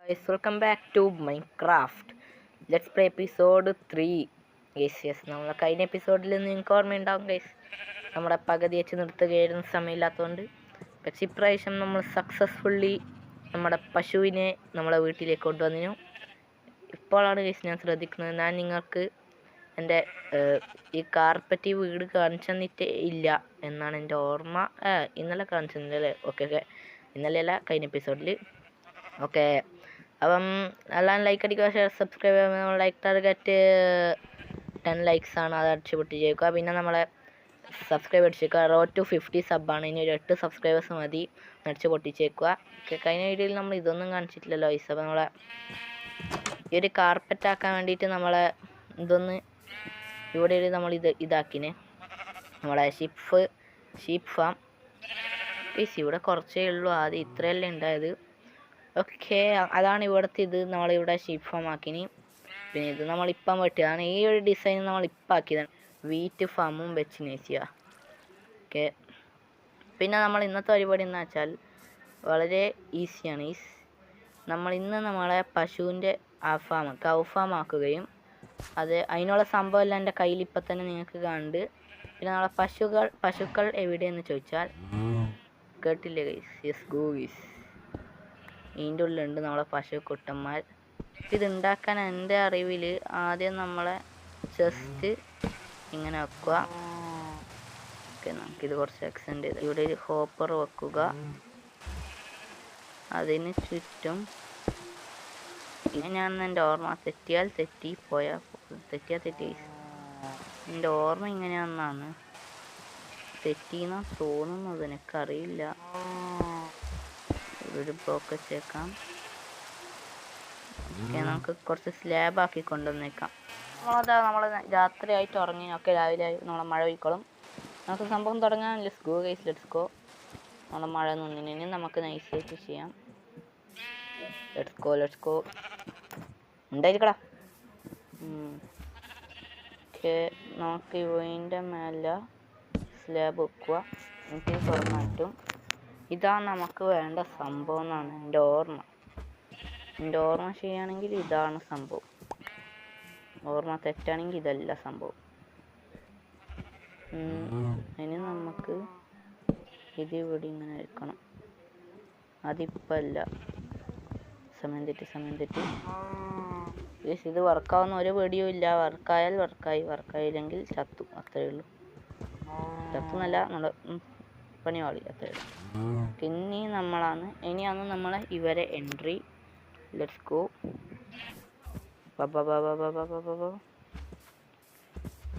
Guys, welcome back to Minecraft. Let's play episode 3. Yes. നമ്മളെ കഴിഞ്ഞ എപ്പിസോഡിൽ നിങ്ങൾക്ക് ഓർമ്മയുണ്ടാവും ഗൈസ്, നമ്മുടെ പകുതി വെച്ച് നിർത്തുകയായിരുന്നു സമയമില്ലാത്തതുകൊണ്ട്. പക്ഷെ ഇപ്രാവശ്യം നമ്മൾ സക്സസ്ഫുള്ളി നമ്മുടെ പശുവിനെ നമ്മളെ വീട്ടിലേക്ക് കൊണ്ടുവന്നിനു. ഇപ്പോഴാണ് ഗൈസ് ഞാൻ ശ്രദ്ധിക്കുന്നത്, ഞാൻ നിങ്ങൾക്ക് എൻ്റെ ഈ കാർപ്പറ്റ് വീട് കാണിച്ചു തന്നിട്ടേ ഇല്ല എന്നാണ് എൻ്റെ ഓർമ്മ. ഇന്നലെ കാണിച്ചു തന്നില്ലേ? ഓക്കെ, ഇന്നലെയല്ല, കഴിഞ്ഞ എപ്പിസോഡിൽ. ഓക്കെ, അപ്പം എല്ലാം ലൈക്ക് അടിക്കുക, ഷെയർ, സബ്സ്ക്രൈബ് ചെയ്യുക. ലൈക്ക് ടാർഗറ്റ് 10 likes ആണ്, അത് അടിച്ചു പൊട്ടിച്ചേക്കുക. പിന്നെ നമ്മളെ സബ്സ്ക്രൈബ് അടിച്ചേക്കുക. റോഡ് ടു 50 സബ്ബാണ്, ഇനി ഒരു 8 സബ്സ്ക്രൈബേഴ്സ് മതി, അടിച്ച് പൊട്ടിച്ചേക്കുക. ഓക്കെ, കഴിഞ്ഞ വീഡിയോയിൽ നമ്മൾ ഇതൊന്നും കാണിച്ചിട്ടില്ലല്ലോ ഈസ്. അപ്പം നമ്മളെ ഈ ഒരു കാർപ്പറ്റ് ആക്കാൻ വേണ്ടിയിട്ട് നമ്മളെ ഇതൊന്ന് ഇവിടെ നമ്മൾ ഇതാക്കിനെ, നമ്മളെ ഷീപ്പ് ഫാം. ഇവിടെ കുറച്ചേ ഉള്ളൂ, ആദ്യം ഇത്രയല്ലേ ഉണ്ടായത്. ഓക്കെ, അതാണ് ഇവിടുത്തെ ഇത്. നമ്മളിവിടെ ഷീപ്പ് ഫാം ആക്കിനി. പിന്നെ ഇത് നമ്മളിപ്പം വെട്ടിയതാണ്. ഈ ഒരു ഡിസൈൻ നമ്മളിപ്പം ആക്കിയതാണ്. വീറ്റ് ഫാമും വെച്ച് ചെയ്യുക. ഓക്കെ, പിന്നെ നമ്മൾ ഇന്നത്തെ പരിപാടി എന്ന് വെച്ചാൽ വളരെ ഈസിയാണ്. നമ്മൾ ഇന്ന് നമ്മളെ പശുവിൻ്റെ കൗ ഫാം ആക്കുകയും അതിനുള്ള സംഭവമെല്ലാം എൻ്റെ കയ്യിൽ ഇപ്പം തന്നെ നിങ്ങൾക്ക് കാണുന്നുണ്ട്. പിന്നെ നമ്മളെ പശുക്കൾ എവിടെയെന്ന് ചോദിച്ചാൽ കേട്ടില്ലേ ഗൈസ്? യെസ് ഗോ ഗൈസ്, ഇതിൻ്റെ ഉള്ളിലുണ്ട് നമ്മളെ പശുക്കുട്ടന്മാർ. ഇതുണ്ടാക്കാൻ എൻ്റെ അറിവിൽ ആദ്യം നമ്മളെ ജസ്റ്റ് ഇങ്ങനെ വെക്കുക. ഓക്കെ, നമുക്കിത് കുറച്ച് എക്സ്റ്റെൻഡ് ചെയ്ത് ഇവിടെ ഒരു ഹോപ്പർ വെക്കുക. അതിന് ചുറ്റും ഇങ്ങനെയാണെന്ന് എൻ്റെ ഓർമ്മ. തെറ്റിയാൽ തെറ്റി. എൻ്റെ ഓർമ്മ ഇങ്ങനെയാണെന്നാണ്. തെറ്റിയെന്നാ തോന്നുന്നത്, എനിക്കറിയില്ല. ഒരു ബ്ലോക്ക് വെച്ചേക്കാം. ഓക്കെ, നമുക്ക് കുറച്ച് സ്ലാബ് ആക്കി കൊണ്ടുവന്നേക്കാം. നമ്മൾ രാത്രി ആയിട്ട് ഉറങ്ങി. ഒക്കെ രാവിലെ ആയി നമ്മളെ മഴ പെയ്ക്കോളും. നമുക്ക് സംഭവം തുടങ്ങാൻ. Let's go guys, let's go. നമ്മളെ മഴ നിന്നിന് നമുക്ക് നൈസായിട്ട് ചെയ്യാം. Let's go ഉണ്ടായിരിക്കടാ. ഓക്കെ, നമുക്ക് ഇതിൻ്റെ മേലെ സ്ലാബ് വെക്കുക. എനിക്ക് തുറന്നു പറ്റും. ഇതാണ് നമുക്ക് വേണ്ട സംഭവം എന്നാണ് എൻ്റെ ഓർമ്മ. എൻ്റെ ഓർമ്മ ശരിയാണെങ്കിൽ ഇതാണ് സംഭവം, ഓർമ്മ തെറ്റാണെങ്കിൽ ഇതല്ല സംഭവം. ഇനി നമുക്ക് ഇത് ഇവിടെ ഇങ്ങനെ എടുക്കണം. അതിപ്പല്ല, സമയം തെറ്റി. ഇത് വർക്കാവുന്ന ഒരു വീഡിയോ ഇല്ല. വർക്കായാൽ വർക്കായില്ലെങ്കിൽ ചത്തു, അത്രയേ ഉള്ളൂ. ചത്തുന്നല്ല, നമ്മുടെ പണിവാളി, അത്രയേ ഉള്ളൂ. ഇനിയാണ് നമ്മളെ ഇവരെ എൻട്രി. Let's go.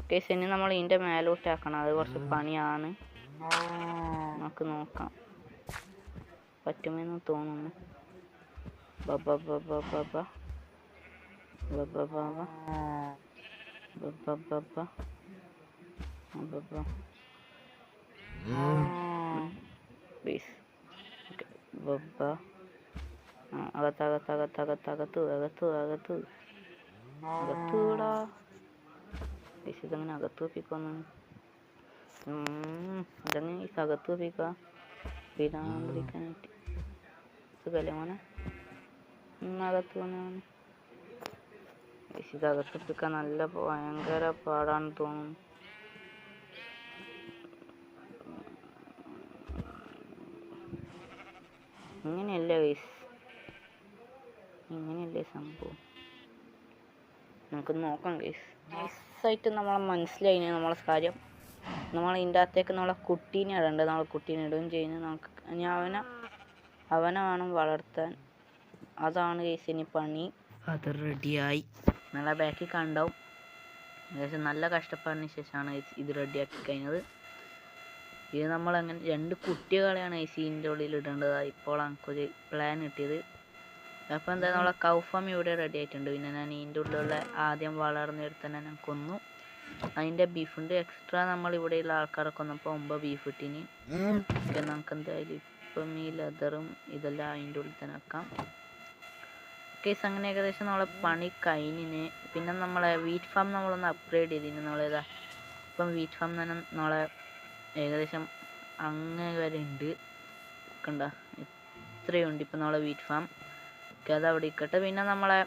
കേസ് ഇനി നമ്മൾ ഇതിൻ്റെ മേലോട്ടാക്കണം. അത് കുറച്ച് പണിയാണ്. നമുക്ക് നോക്കാം, പറ്റുമെന്ന് തോന്നുന്നു. അകത്തൂടാ. ഇതങ്ങനെ അകത്ത് വെപ്പിക്കൊന്നു ഇതങ്ങനെ അകത്ത് വെപ്പിക്കുക. പിരാന്തിരിക്കാനായിട്ട് സുഖല്ലേ മോനെ? അകത്ത് വന്നാണ്. ഇത് അകത്ത് വെപ്പിക്കാൻ നല്ല ഭയങ്കര പാടാണെന്ന് തോന്നുന്നു. ഇങ്ങനെയല്ലേ സംഭവം? നമുക്ക് നോക്കാം ഗൈസ്. നൈസായിട്ട് നമ്മളെ മനസ്സിലായി നമ്മളെ കാര്യം. നമ്മൾ ഇതിൻ്റെ അകത്തേക്ക് നമ്മളെ കുട്ടീനെ ഇടേണ്ടത്. നമ്മളെ കുട്ടീനെ ഇടുകയും ചെയ്യുന്നത്. നമുക്ക് ഇനി അവനെ വേണം വളർത്താൻ. അതാണ് ഗൈസ് ഇനി പണി. അത് റെഡിയായി, നമ്മളെ ബാക്കിൽ കണ്ടാവും. ഏകദേശം നല്ല കഷ്ടപ്പാടിന് ശേഷമാണ് ഇത് റെഡിയാക്കി കഴിഞ്ഞത്. ഇത് നമ്മളങ്ങനെ 2 കുട്ടികളെയാണ് ഇതിൻ്റെ ഉള്ളിൽ ഇടേണ്ടത്. ഇപ്പോൾ നമുക്കൊരു പ്ലാൻ കിട്ടിയത്. അപ്പോൾ എന്താ, നമ്മളെ കൗഫാം ഇവിടെ റെഡി ആയിട്ടുണ്ട്. പിന്നെ ഞാൻ ഇതിൻ്റെ ഉള്ളിലുള്ള ആദ്യം വളർന്നെടുത്ത് തന്നെ ഞാൻ കൊന്നു. അതിൻ്റെ ബീഫുണ്ട് എക്സ്ട്രാ. നമ്മളിവിടെയുള്ള ആൾക്കാരൊക്കെ കൊന്നപ്പോൾ 9 ബീഫ് ഇട്ടിന്. ഓക്കെ, നമുക്ക് എന്തായാലും ഇപ്പം ഈ ലെതറും ഇതെല്ലാം അതിൻ്റെ ഉള്ളിൽ തന്നെ വെക്കാം. കേസ് അങ്ങനെ ഏകദേശം നമ്മളെ പണി കഴിഞ്ഞിന്. പിന്നെ നമ്മളെ വീറ്റ് ഫാം നമ്മളൊന്ന് അപ്ഗ്രേഡ് ചെയ്തിന്. നമ്മളേതാ ഇപ്പം വീറ്റ് ഫാം തന്നെ നമ്മളെ ഏകദേശം അങ്ങനെ വരെ ഉണ്ട്. കണ്ട, ഇത്രയുണ്ട് ഇപ്പം നമ്മളെ വീറ്റ് ഫാം. ഓക്കെ, അത് അവിടെ ഇരിക്കട്ടെ. പിന്നെ നമ്മളെ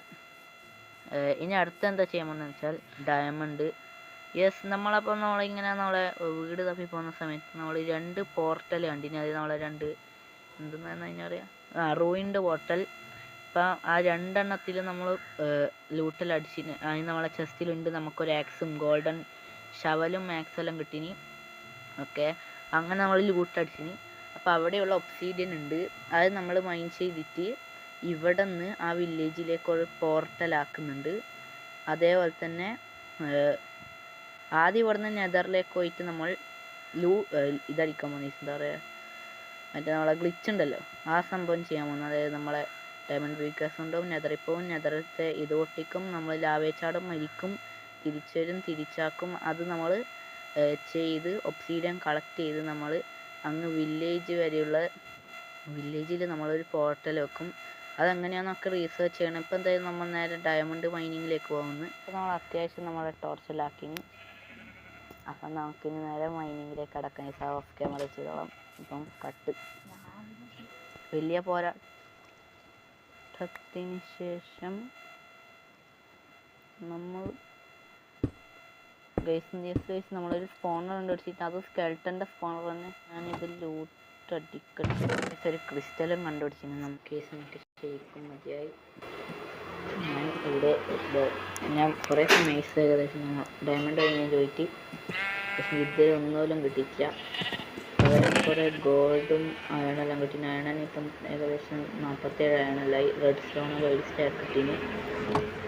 ഇനി അടുത്ത എന്താ ചെയ്യാൻ പോകുന്നത് വെച്ചാൽ ഡയമണ്ട്. യെസ്, നമ്മളപ്പോൾ നമ്മളിങ്ങനെ നമ്മളെ വീട് തപ്പി പോകുന്ന സമയത്ത് നമ്മൾ 2 പോർട്ടൽ കണ്ടിന്. അത് നമ്മളെ 2 എന്തെന്ന് കഴിഞ്ഞാൽ പറയുക, റൂയിൻഡ് പോർട്ടൽ. അപ്പം ആ 2 എണ്ണത്തിൽ നമ്മൾ ലൂട്ടിലടിച്ചിന്. അതിന് നമ്മളെ ചെസ്റ്റിലുണ്ട് നമുക്കൊരു ആക്സും ഗോൾഡൻ ഷവലും ആക്സെല്ലാം കിട്ടീനി. ഓക്കെ, അങ്ങനെ നമ്മൾ ലൂട്ടടിച്ചിന്. അപ്പോൾ അവിടെയുള്ള ഒബ്സീഡിയൻ ഉണ്ട്, അത് നമ്മൾ മൈൻ ചെയ്തിട്ട് ഇവിടെ നിന്ന് ആ വില്ലേജിലേക്ക് ഒരു പോർട്ടലാക്കുന്നുണ്ട്. അതേപോലെ തന്നെ ആദ്യം ഇവിടെ നിന്ന് നെതറിലേക്ക് പോയിട്ട് നമ്മൾ ഇതടിക്കാൻ പോകുന്നത്, എന്താ പറയുക, മറ്റേ നമ്മളെ ഗ്ലിച്ച് ഉണ്ടല്ലോ, ആ സംഭവം ചെയ്യാൻ പോകുന്നത്. അതായത് നമ്മളെ ഡയമണ്ട് വീക്കേഴ്സ് ഉണ്ടാവും, നെതറിപ്പോവും, നെതറത്തെ ഇത് പൊട്ടിക്കും, നമ്മൾ ലാവേച്ചാടും, മരിക്കും, തിരിച്ചു വരും, തിരിച്ചാക്കും. അത് നമ്മൾ ചെയ്ത് ഒബ്സീഡിയൻ കളക്ട് ചെയ്ത് നമ്മൾ അങ്ങ് വില്ലേജ് വരെയുള്ള വില്ലേജിൽ നമ്മളൊരു പോർട്ടൽ വെക്കും. അതെങ്ങനെയാണെന്നൊക്കെ റീസേർച്ച് ചെയ്യണം. ഇപ്പോൾ എന്തായാലും നമ്മൾ നേരെ ഡയമണ്ട് മൈനിങ്ങിലേക്ക് പോകുന്നു. അപ്പോൾ നമ്മൾ അത്യാവശ്യം നമ്മളെ ടോർച്ചിലാക്കിന്. അപ്പം നമുക്കിനി നേരെ മൈനിങ്ങിലേക്ക് കടക്കാൻ ഓഫ് ക്യാമറ ചെയ്തോളാം. ഇപ്പം കട്ട് വലിയ പോരാട്ടത്തിന് ശേഷം നമ്മൾ ഗൈസ് നമ്മളൊരു സ്പോണർ കണ്ടുപിടിച്ചിട്ട്, അത് സ്കെൽട്ടൻ്റെ സ്പോണർ തന്നെ. ഞാനിത് ലൂട്ടടിക്കട്ടെ. ഒരു ക്രിസ്റ്റലും കണ്ടുപിടിച്ചിട്ട് നമുക്ക് കേസിനൊക്കെ ശരിക്കും മതിയായി. ഞാൻ കുറേ സമയം ഏകദേശം ഡയമണ്ട് കഴിഞ്ഞ് ചോദിച്ചു, പക്ഷെ ഇതുവരെ ഒന്നുപോലും കിട്ടിയിട്ടില്ല. അതുപോലെ കുറേ ഗോൾഡും അയണെല്ലാം കിട്ടീന്. അയണിന് ഇപ്പം ഏകദേശം 47 അയണല്ലായി. റെഡ് സ്റ്റോണും വൈറ്റ് സ്റ്റാർ കിട്ടീന്.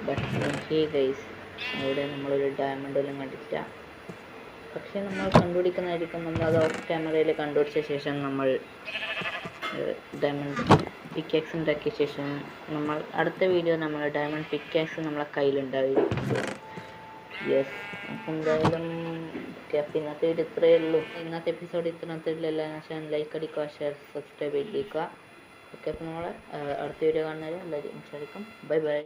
ബട്ട് എനിക്ക് ഗൈസ് അവിടെ നമ്മളൊരു ഡയമണ്ടെല്ലാം കണ്ടിട്ടില്ല. പക്ഷെ നമ്മൾ കണ്ടുപിടിക്കുന്നതായിരിക്കും. നമ്മൾ അത് ഓഫ് ക്യാമറയിൽ കണ്ടുപിടിച്ച ശേഷം നമ്മൾ ഡയമണ്ട് പിക്കാക്സ് ഉണ്ടാക്കിയ ശേഷം നമ്മൾ അടുത്ത വീഡിയോ നമ്മൾ ഡയമണ്ട് പിക്കാക്സ് നമ്മളെ കയ്യിലുണ്ടായിരിക്കും. യെസ്, അപ്പം എന്തായാലും അപ്പം ഇന്നത്തെ വീഡിയോ ഇത്രയേ ഉള്ളൂ. ഇന്നത്തെ എപ്പിസോഡ് ഇത്രയേ ഉള്ളൂ. എല്ലാവരും ചാനൽ ലൈക്ക് അടിക്കുക, ഷെയർ, സബ്സ്ക്രൈബ് ചെയ്തിരിക്കുക. ഓക്കെ, അപ്പം നമ്മൾ അടുത്ത വീഡിയോ കാണുന്നവരെ എല്ലാവരും സംസാരിക്കും. Bye bye.